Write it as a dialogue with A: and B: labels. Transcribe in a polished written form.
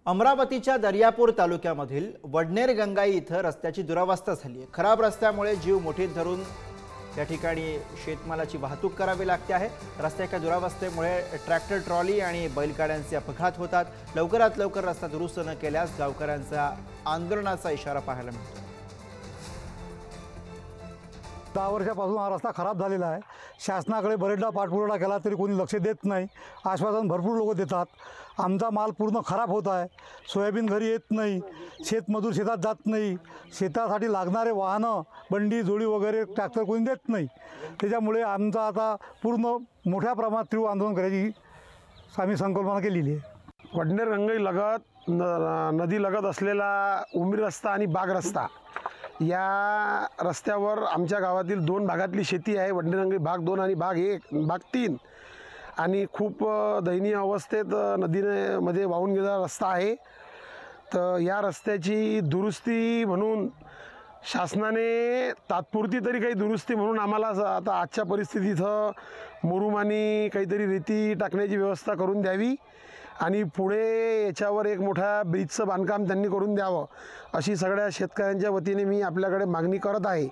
A: अमरावतीच्या दर्यापूर तालुक्यामधील वडनेर गंगाई इथं रस्त्याची दुरावस्था झाली आहे। खराब रस्त्यामुळे जीव मुठीत धरून या ठिकाणी शेतमालाची वाहतूक करावी लागते आहे। रस्त्याच्या दुरावस्थेमुळे ट्रॅक्टर ट्रॉली आणि बैलगाड्यांचे अपघात होतात। लवकरात लवकर रस्ता दुरुस्त न केल्यास गावकऱ्यांचा आंदोलनाचा इशारा पाहायला मिळतो।
B: 10 वर्षापासून हा रस्ता खराब झालेला आहे। शासनाकडे बरेचदा पाठपुरावा केला तरी कोणी लक्ष देत नाही। आश्वासन भरपूर लोक देतात। आमचा माल पूर्ण खराब होत आहे। सोयाबीन घरी येत नाही, शेतमजूर शेतात जात नाही, शेतासाठी लागणारे वाहनं बंडी जोडी वगैरे ट्रॅक्टर कोणी देत नाही। त्याच्यामुळे आमचा आता पूर्ण मोठ्या प्रमाणात तीव्र आंदोलन करायची आम्ही संकल्पना केलेली आहे।
C: वडनेर गंगाई लगत नदी लगत असलेला उमरी रस्ता आणि बाग रस्ता या रस्त्यावर आमच्या गावातील 2 भागातली शेती आहे। वडनेर गंगाई भाग 2 आणि भाग 1 भाग 3 आणि खूप दयनीय अवस्थेत नदीमध्ये वाहून गेलेला रस्ता आहे। तर या रस्त्याची दुरुस्ती म्हणून शासनाने तात्पुरती तरी काही दुरुस्ती म्हणून आम्हाला आता आजच्या परिस्थितीत मुरुम आणि काहीतरी रेती टाकण्याची व्यवस्था करून द्यावी आणि पुढे याच्यावर एक मोठा ब्रिजचं बांधकाम त्यांनी करून द्यावं अशी सगळ्या शेतकऱ्यांच्या वतीने मी आपल्याकडे मागणी करत आहे।